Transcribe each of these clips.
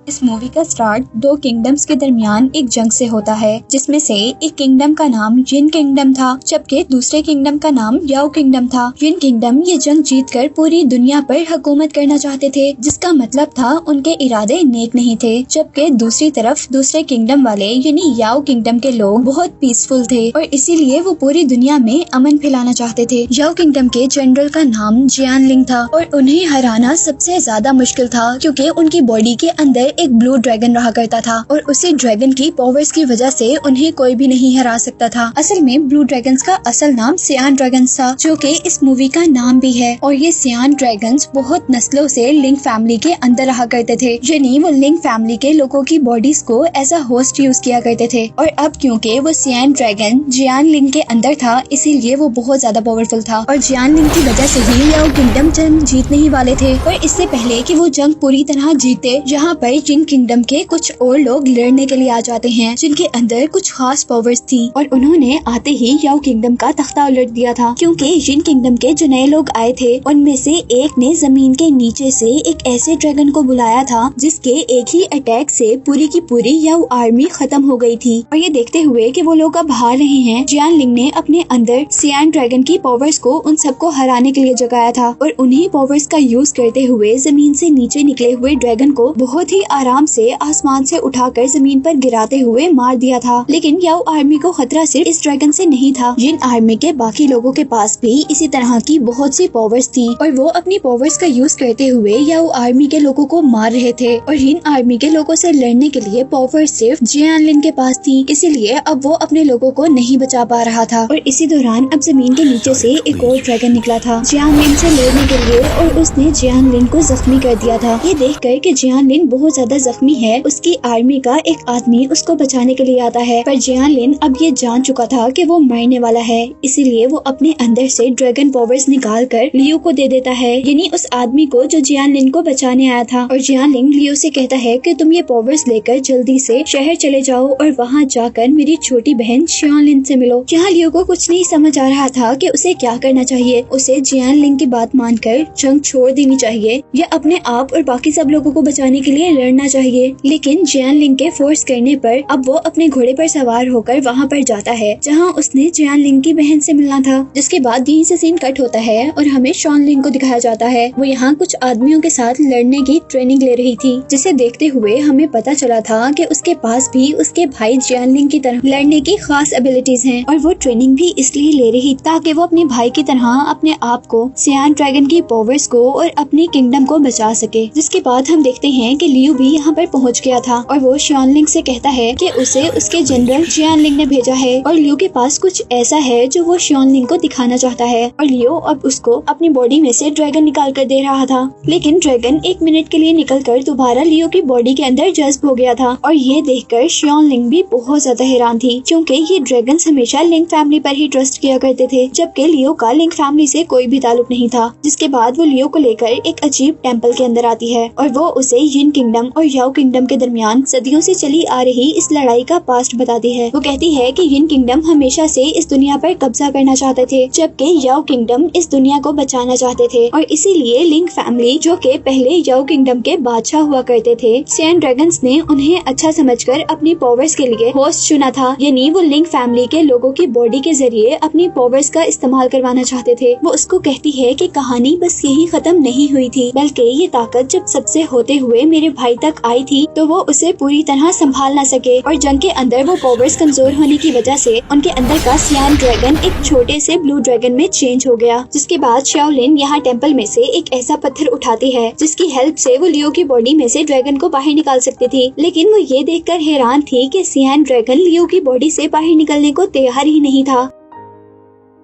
इस मूवी का स्टार्ट दो किंगडम्स के दरमियान एक जंग से होता है, जिसमें से एक किंगडम का नाम जिन किंगडम था, जबकि दूसरे किंगडम का नाम याओ किंगडम था। जिन किंगडम ये जंग जीतकर पूरी दुनिया पर हुकूमत करना चाहते थे, जिसका मतलब था उनके इरादे नेक नहीं थे। जबकि दूसरी तरफ दूसरे किंगडम वाले यानी याओ किंगडम के लोग बहुत पीसफुल थे और इसीलिए वो पूरी दुनिया में अमन फैलाना चाहते थे। याओ किंगडम के जनरल का नाम जियानलिंग था और उन्हें हराना सबसे ज्यादा मुश्किल था, क्योंकि उनकी बॉडी के अंदर एक ब्लू ड्रैगन रहा करता था और उसी ड्रैगन की पावर्स की वजह से उन्हें कोई भी नहीं हरा सकता था। असल में ब्लू ड्रैगन्स का असल नाम सियान ड्रैगन्स था, जो कि इस मूवी का नाम भी है। और ये सियान ड्रैगन्स बहुत नस्लों से लिंग फैमिली के अंदर रहा करते थे, यानी वो लिंग फैमिली के लोगों की बॉडीज को एज अ होस्ट यूज किया करते थे। और अब क्योंकि वो सियान ड्रैगन जियान लिंग के अंदर था, इसीलिए वो बहुत ज्यादा पावरफुल था और जियान लिंग की वजह से ही याओ किंगडम जंग जीतने ही वाले थे। और इससे पहले कि वो जंग पूरी तरह जीते, यहाँ पर जिन किंगडम के कुछ और लोग लड़ने के लिए आ जाते हैं, जिनके अंदर कुछ खास पावर्स थी और उन्होंने आते ही याओ किंगडम का तख्ता उलट दिया था। क्योंकि जिन किंगडम के जो नए लोग आए थे, उनमें से एक ने जमीन के नीचे से एक ऐसे ड्रैगन को बुलाया था जिसके एक ही अटैक से पूरी की पूरी याओ आर्मी खत्म हो गई थी। और ये देखते हुए कि वो लोग अब हार रहे हैं, जियानलिंग ने अपने अंदर सियान ड्रैगन की पावर्स को उन सबको हराने के लिए जगाया था और उन्हीं पावर्स का यूज करते हुए जमीन से नीचे निकले हुए ड्रैगन को बहुत ही आराम से आसमान से उठाकर जमीन पर गिराते हुए मार दिया था। लेकिन याओ आर्मी को खतरा सिर्फ इस ड्रैगन से नहीं था, जिन आर्मी के बाकी लोगों के पास भी इसी तरह की बहुत सी पावर्स थी और वो अपनी पावर्स का यूज करते हुए याओ आर्मी के लोगों को मार रहे थे। और जिन आर्मी के लोगों से लड़ने के लिए पावर सिर्फ जियानलिन के पास थी, इसीलिए अब वो अपने लोगों को नहीं बचा पा रहा था। और इसी दौरान अब जमीन के नीचे से एक और ड्रैगन निकला था जियानलिन से लड़ने के लिए और उसने जियानलिन को जख्मी कर दिया था। ये देखकर कि जियानलिन बहुत ज्यादा जख्मी है, उसकी आर्मी का एक आदमी उसको बचाने के लिए आता है, पर जियानलिन अब ये जान चुका था कि वो मरने वाला है, इसीलिए वो अपने अंदर से ड्रैगन पावर्स निकाल कर लियो को दे देता है, यानी उस आदमी को जो जियानलिन को बचाने आया था। और जियानलिन लियो से कहता है कि तुम ये पावर्स लेकर जल्दी से शहर चले जाओ और वहाँ जाकर मेरी छोटी बहन जियानलिन से मिलो। जहाँ लियो को कुछ नहीं समझ आ रहा था कि उसे क्या करना चाहिए, उसे जियानलिन की बात मानकर जंग छोड़ देनी चाहिए या अपने आप और बाकी सब लोगों को बचाने के लिए लड़ना चाहिए। लेकिन जियानलिंग के फोर्स करने पर अब वो अपने घोड़े पर सवार होकर वहाँ पर जाता है जहाँ उसने जियानलिंग की बहन से मिलना था। जिसके बाद यहीं से सीन कट होता है और हमें शॉनलिंग को दिखाया जाता है। वो यहाँ कुछ आदमियों के साथ लड़ने की ट्रेनिंग ले रही थी, जिसे देखते हुए हमें पता चला था कि उसके पास भी उसके भाई जियानलिंग की तरह लड़ने की खास एबिलिटीज हैं और वो ट्रेनिंग भी इसलिए ले रही ताकि वो अपने भाई की तरह अपने आप को सियान ड्रैगन की पावर्स को और अपनी किंगडम को बचा सके। जिसके बाद हम देखते हैं कि लियो भी यहाँ पर पहुँच गया था और वो शॉनलिंग से कहता है कि उसे उसके जनरल जियानलिंग ने भेजा है और लियो के पास कुछ ऐसा है जो वो शॉनलिंग को दिखाना चाहता है। और लियो अब उसको अपनी बॉडी में से ड्रैगन निकाल कर दे रहा था, लेकिन ड्रैगन 1 मिनट के लिए निकलकर दोबारा लियो की बॉडी के अंदर जज्ब हो गया था। और ये देखकर शॉनलिंग भी बहुत ज्यादा हैरान थी, क्योंकि ये ड्रैगन हमेशा लिंग फैमिली पर ही ट्रस्ट किया करते थे, जबकि लियो का लिंग फैमिली से कोई भी ताल्लुक नहीं था। जिसके बाद वो लियो को लेकर एक अजीब टेम्पल के अंदर आती है और वो उसे यिन किंगडम और याओ किंगडम के दरमियान सदियों से चली आ रही इस लड़ाई का पास्ट बताती है। वो कहती है कि यिन किंगडम हमेशा से इस दुनिया पर कब्जा करना चाहते थे, जबकि याओ किंगडम इस दुनिया को बचाना चाहते थे। और इसीलिए लिंग फैमिली, जो कि पहले याओ किंगडम के बादशाह हुआ करते थे, सियान ड्रैगन्स ने उन्हें अच्छा समझकर अपनी पावर्स के लिए होस्ट चुना था, यानी वो लिंग फैमिली के लोगों की बॉडी के जरिए अपनी पावर्स का इस्तेमाल करवाना चाहते थे। वो उसको कहती है कि कहानी बस यही खत्म नहीं हुई थी, बल्कि ये ताकत जब सबसे होते हुए मेरे भाई तक आई थी तो वो उसे पूरी तरह संभाल न सके और जंग के अंदर वो पावर्स कमजोर होने की वजह से उनके अंदर का सियान ड्रैगन एक छोटे से ब्लू ड्रैगन में चेंज हो गया। जिसके बाद शाओलिन यहाँ टेम्पल में से एक ऐसा पत्थर उठाती है जिसकी हेल्प से वो लियो की बॉडी में से ड्रैगन को बाहर निकाल सकती थी। लेकिन वो ये देखकर हैरान थी कि सियान ड्रैगन लियो की बॉडी से बाहर निकलने को तैयार ही नहीं था।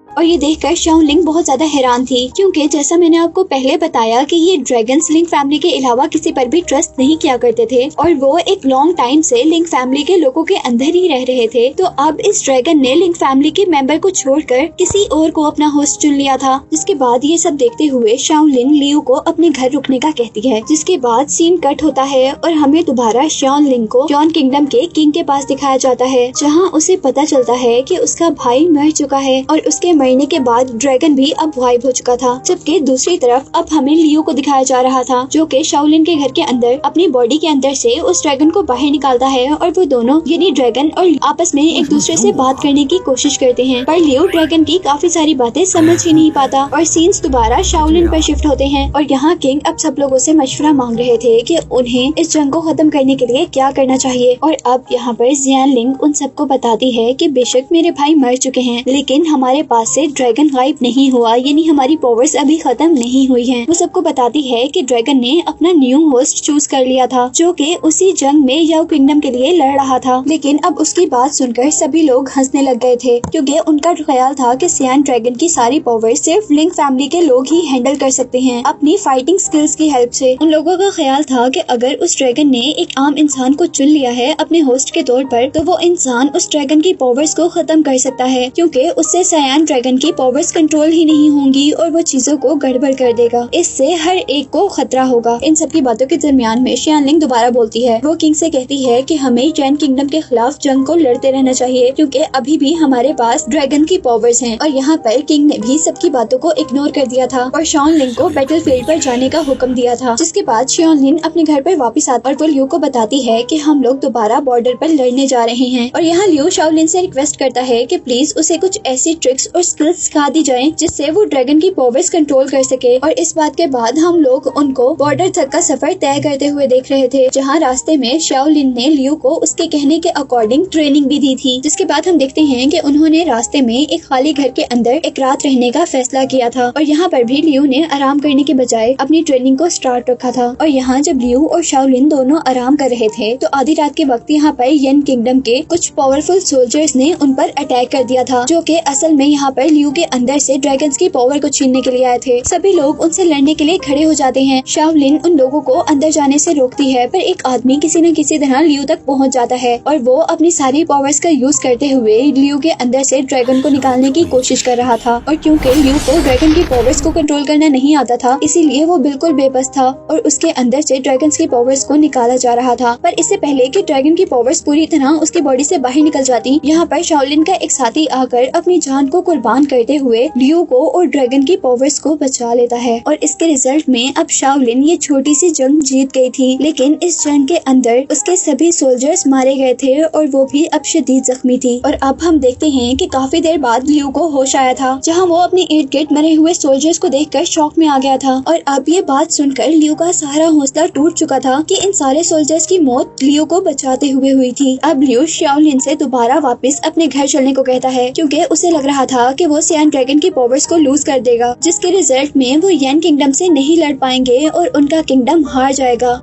और ये देखकर शॉनलिंग बहुत ज्यादा हैरान थी, क्योंकि जैसा मैंने आपको पहले बताया कि ये ड्रैगन्स लिंग फैमिली के अलावा किसी पर भी ट्रस्ट नहीं किया करते थे और वो एक लॉन्ग टाइम से लिंग फैमिली के लोगों के अंदर ही रह रहे थे। तो अब इस ड्रैगन ने लिंग फैमिली के मेंबर को छोड़कर किसी और को अपना होस्ट चुन लिया था। जिसके बाद ये सब देखते हुए शॉनलिंग लियो को अपने घर रुकने का कहती है। जिसके बाद सीन कट होता है और हमें दोबारा शॉनलिंग को जॉन किंगडम के किंग के पास दिखाया जाता है, जहाँ उसे पता चलता है कि उसका भाई मर चुका है और उसके मरने के बाद ड्रैगन भी अब गायब हो चुका था। जबकि दूसरी तरफ अब हमें लियो को दिखाया जा रहा था, जो कि शाओलिन के घर के अंदर अपनी बॉडी के अंदर से उस ड्रैगन को बाहर निकालता है और वो दोनों यानी ड्रैगन और आपस में एक दूसरे से बात करने की कोशिश करते हैं। पर लियो ड्रैगन की काफी सारी बातें समझ ही नहीं पाता और सीन्स दोबारा शाओलिन पर शिफ्ट होते हैं। और यहाँ किंग अब सब लोगों से मशवरा मांग रहे थे कि उन्हें इस जंग को खत्म करने के लिए क्या करना चाहिए। और अब यहाँ पर जियानलिंग उन सबको बताती है कि बेशक मेरे भाई मर चुके हैं, लेकिन हमारे पास से ड्रैगन गायब नहीं हुआ, यानी हमारी पावर्स अभी खत्म नहीं हुई हैं। वो सबको बताती है कि ड्रैगन ने अपना न्यू होस्ट चूज कर लिया था, जो कि उसी जंग में याओ किंगडम के लिए लड़ रहा था। लेकिन अब उसकी बात सुनकर सभी लोग हंसने लग गए थे, क्योंकि उनका ख्याल था कि सियान ड्रैगन की सारी पावर सिर्फ लिंक फैमिली के लोग ही हैंडल कर सकते हैं अपनी फाइटिंग स्किल्स की हेल्प से। उन लोगों का ख्याल था कि अगर उस ड्रैगन ने एक आम इंसान को चुन लिया है अपने होस्ट के तौर पर, तो वो इंसान उस ड्रैगन की पावर्स को खत्म कर सकता है, क्योंकि उससे सियान ड्रैगन की पावर्स कंट्रोल ही नहीं होंगी और वो चीजों को गड़बड़ कर देगा। इससे हर एक को खतरा होगा। इन सब की बातों के दरमियान में जियानलिंग दोबारा बोलती है। वो किंग से कहती है कि हमें जैन किंगडम के खिलाफ जंग को लड़ते रहना चाहिए, क्योंकि अभी भी हमारे पास ड्रैगन की पावर्स हैं। और यहाँ पर किंग ने भी सबकी बातों को इग्नोर कर दिया था और शाओलिन को बैटलफील्ड पर जाने का हुक्म दिया था। जिसके बाद शाओलिन अपने घर पर वापस आती और वो लियो को बताती है कि हम लोग दोबारा बॉर्डर पर लड़ने जा रहे हैं। और यहाँ लियो शाओलिन से रिक्वेस्ट करता है कि प्लीज उसे कुछ ऐसी ट्रिक्स और स्किल्स सिखा दी जाए जिससे वो ड्रैगन की पावर्स कंट्रोल कर सके। और इस बात के बाद हम लोग उनको बॉर्डर तक का सफर तय करते हुए देख रहे थे, जहाँ रास्ते में शाओलिन ने लियो को उसके कहने के अकॉर्डिंग ट्रेनिंग भी दी थी। जिसके बाद हम देखते हैं कि उन्होंने रास्ते में एक खाली घर के अंदर एक रात रहने का फैसला किया था। और यहाँ पर भी लियो ने आराम करने के बजाय अपनी ट्रेनिंग को स्टार्ट रखा था। और यहाँ जब लियो और शाओलिन दोनों आराम कर रहे थे, तो आधी रात के वक्त यहाँ पर येन किंगडम के कुछ पावरफुल सोल्जर्स ने उन पर अटैक कर दिया था, जो कि असल में यहाँ पर लियो के अंदर से ड्रैगन्स की पावर को छीनने के लिए आए थे। सभी लोग उनसे लड़ने के लिए खड़े हो जाते हैं। शाओलिन उन लोगों को अंदर जाने से रोकती है, पर एक आदमी किसी न किसी तरह लियो तक पहुँच जाता है और वो अपनी सारी पावर्स का यूज करते हुए लियो के अंदर से ड्रैगन को निकालने की कोशिश कर रहा था। और क्योंकि लियो को ड्रैगन की पावर्स को कंट्रोल करना नहीं आता था, इसीलिए वो बिल्कुल बेबस था और उसके अंदर से ड्रैगन्स की पावर्स को निकाला जा रहा था। पर इससे पहले कि ड्रैगन की पावर्स पूरी तरह उसकी बॉडी से बाहर निकल जाती, यहाँ पर शाओलिन का एक साथी आकर अपनी जान को कुर्बान करते हुए लियो को और ड्रैगन की पावर्स को बचा लेता है। और इसके रिजल्ट में अब शाओलिन ये छोटी सी जंग जीत गई थी, लेकिन इस जंग के अंदर उसके सभी सोल्जर्स मारे गए थे और वो भी अब शदीद जख्मी थी। और अब हम देखते हैं कि काफी देर बाद लियो को होश आया था, जहाँ वो अपने इर्द गिर्द मरे हुए सोल्जर्स को देखकर शॉक में आ गया था। और अब ये बात सुनकर लियो का सारा हौसला टूट चुका था कि इन सारे सोल्जर्स की मौत लियो को बचाते हुए हुई थी। अब लियो शाओलिन से दोबारा वापस अपने घर चलने को कहता है, क्योंकि उसे लग रहा था कि वो सियान ड्रैगन की पावर्स को लूज कर देगा, जिसके रिजल्ट में वो येन किंगडम से नहीं लड़ पाएंगे और उनका किंगडम हार जाएगा।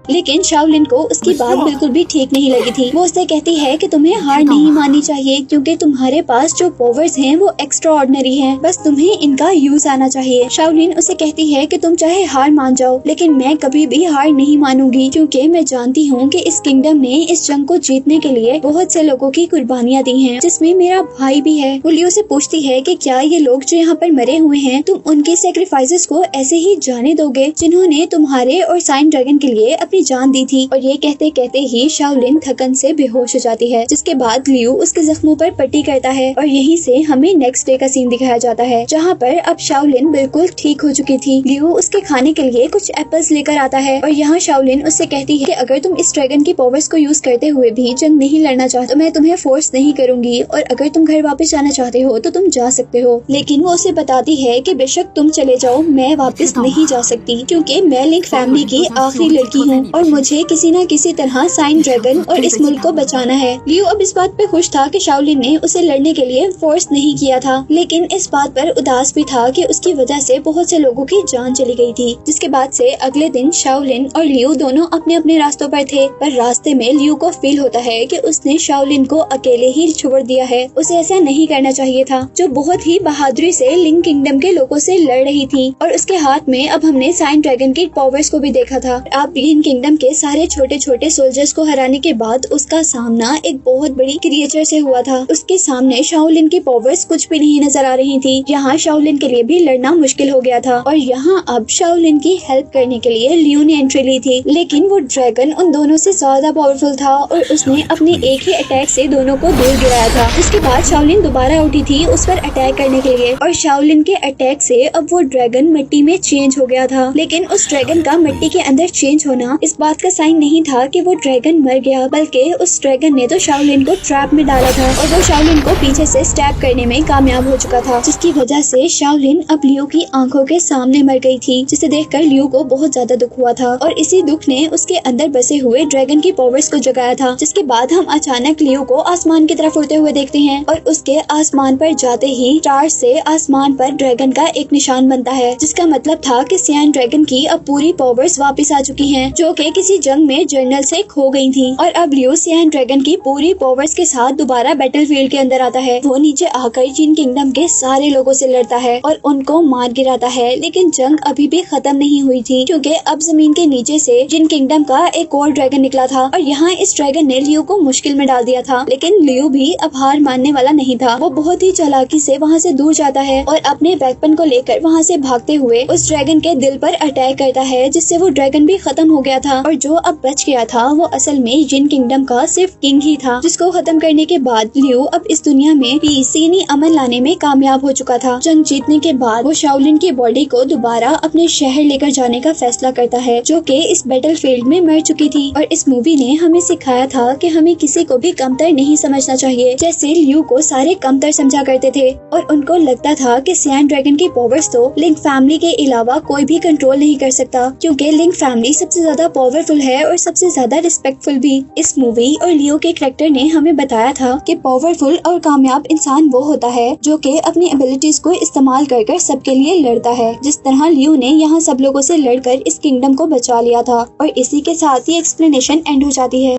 लेकिन शाओलिन को उसकी बात बिल्कुल भी ठीक नहीं लगी थी। वो उससे कहती है कि तुम्हें हार नहीं माननी चाहिए, क्योंकि तुम्हारे पास जो पावर्स हैं वो एक्स्ट्रा ऑर्डिनरी हैं, बस तुम्हें इनका यूज आना चाहिए। शाओलिन उसे कहती है कि तुम चाहे हार मान जाओ, लेकिन मैं कभी भी हार नहीं मानूंगी, क्योंकि मैं जानती हूँ कि इस किंगडम ने इस जंग को जीतने के लिए बहुत से लोगों की कुर्बानियाँ दी हैं, जिसमें मेरा भाई भी है। वो लियो से पूछती है कि क्या ये लोग जो यहाँ पर मरे हुए हैं, तुम उनके सेक्रीफाइसेस को ऐसे ही जाने दोगे जिन्होंने तुम्हारे और साइन ड्रैगन के लिए अपनी जान दी थी। और ये कहते कहते ही शाओलिन थकन से बेहोश हो जाती है, जिसके बाद लियो उसके जख्मों पर पट्टी करता है। और यहीं से हमें नेक्स्ट डे का सीन दिखाया जाता है, जहाँ पर अब शाओलिन बिल्कुल ठीक हो चुकी थी। लियो उसके खाने के लिए कुछ एप्पल्स लेकर आता है और यहाँ शाओलिन उससे कहती है कि अगर तुम इस ड्रैगन की पावर्स को यूज करते हुए भी जंग नहीं लड़ना चाहते, तो मैं तुम्हें फोर्स नहीं करूंगी, और अगर तुम घर वापस जाना चाहते हो तो तुम जा सकते हो। लेकिन वो उसे बताती है कि बेशक तुम चले जाओ, मैं वापस नहीं जा सकती, क्योंकि मैं लिंक फैमिली की आखिरी लड़की हूँ और मुझे किसी न किसी तरह साइन ड्रैगन और इस मुल्क को बचाना है। लियो अब इस बात पे खुश था कि शाओलिन ने उसे लड़ने के लिए फोर्स नहीं किया था, लेकिन इस बात पर उदास भी था कि उसकी वजह से बहुत से लोगों की जान चली गई थी। जिसके बाद से अगले दिन शाओलिन और लियो दोनों अपने अपने रास्तों पर थे, पर रास्ते में लियो को फील होता है कि उसने शाओलिन को अकेले ही छोड़ दिया है। उसे ऐसा नहीं करना चाहिए था, जो बहुत ही बहादुरी से लिंक किंगडम के लोगों से लड़ रही थी। और उसके हाथ में अब हमने साइन ड्रैगन की पावर्स को भी देखा था। अब लिंक किंगडम के सारे छोटे छोटे सोल्जर्स को हराने के बाद उसका सामना एक बहुत बड़ी क्रिएचर से हुआ था। उसके सामने शाओलिन की पावर्स कुछ भी नहीं नजर आ रही थी। यहाँ शाओलिन के लिए भी लड़ना मुश्किल हो गया था और यहाँ अब शाओलिन की हेल्प करने के लिए लियू ने एंट्री ली थी, लेकिन वो ड्रैगन उन दोनों से ज्यादा पावरफुल था और उसने अपने एक ही अटैक से दोनों को दूर गिराया था। उसके बाद शाओलिन दोबारा उठी थी उस पर अटैक करने के लिए और शाओलिन के अटैक से अब वो ड्रैगन मिट्टी में चेंज हो गया था। लेकिन उस ड्रैगन का मिट्टी के अंदर चेंज होना इस बात का साइन नहीं था कि वो ड्रैगन मर गया, बल्कि उस ड्रैगन ने तो शाओलिन को ट्रैप में डाला था और वो शाओलिन को पीछे से स्टैब करने में कामयाब हो चुका था, जिसकी वजह से शाओलिन अब लियू की आंखों के सामने मर गई थी, जिसे देखकर लियू को बहुत ज्यादा दुख हुआ था और इसी दुख ने उसके अंदर बसे हुए ड्रैगन की पावर्स को जगाया था। जिसके बाद हम अचानक लियू को आसमान की तरफ उड़ते हुए देखते हैं और उसके आसमान पर जाते ही स्टार से आसमान पर ड्रैगन का एक निशान बनता है, जिसका मतलब था कि सियान ड्रैगन की अब पूरी पावर्स वापस आ चुकी हैं, जो कि किसी जंग में जर्नल से खो गई थी। और अब लियू सियान ड्रैगन की पूरी पावर्स के साथ दोबारा बैटलफील्ड के अंदर आता है। वो नीचे आकर जिन किंगडम के सारे लोगों से लड़ता है और उनको मार गिराता है, लेकिन जंग अभी भी खत्म नहीं हुई थी, क्योंकि अब जमीन के नीचे से जिन किंगडम का एक और ड्रैगन निकला था और यहाँ इस ड्रैगन ने लियू को मुश्किल में डाल दिया था। लेकिन लियू भी अब हार मानने वाला नहीं था। वो बहुत ही चालाकी से वहाँ से दूर जाता है और अपने वेपन को लेकर वहाँ से भागते हुए उस ड्रैगन के दिल पर अटैक करता है, जिससे वो ड्रैगन भी खत्म हो गया था और जो अब बच गया था वो असल में जिन किंगडम का सिर्फ किंग ही था, जिसको खत्म करने के बाद लियू अब इस दुनिया में पीस यानी अमन लाने में कामयाब हो चुका था। जंग जीतने के बाद वो शाओलिन की बॉडी को दोबारा अपने शहर लेकर जाने का फैसला करता है, जो कि इस बैटलफील्ड में मर चुकी थी। और इस मूवी ने हमें सिखाया था कि हमें किसी को भी कमतर नहीं समझना चाहिए। जैसे लियू को सारे कमतर समझा करते थे और उनको लगता था कि सियान ड्रैगन की पावर्स तो लिंक फैमिली के अलावा कोई भी कंट्रोल नहीं कर सकता, क्योंकि लिंक फैमिली सबसे ज्यादा पावरफुल है और सबसे ज्यादा रिस्पेक्टफुल भी। इस मूवी और लियो के कैरेक्टर ने हमें बताया था कि पावरफुल और कामयाब इंसान वो होता है जो कि अपनी एबिलिटीज को इस्तेमाल कर सबके लिए लड़ता है, जिस तरह लियो ने यहाँ सब लोगों से लड़कर इस किंगडम को बचा लिया था। और इसी के साथ ही एक्सप्लेनेशन एंड हो जाती है।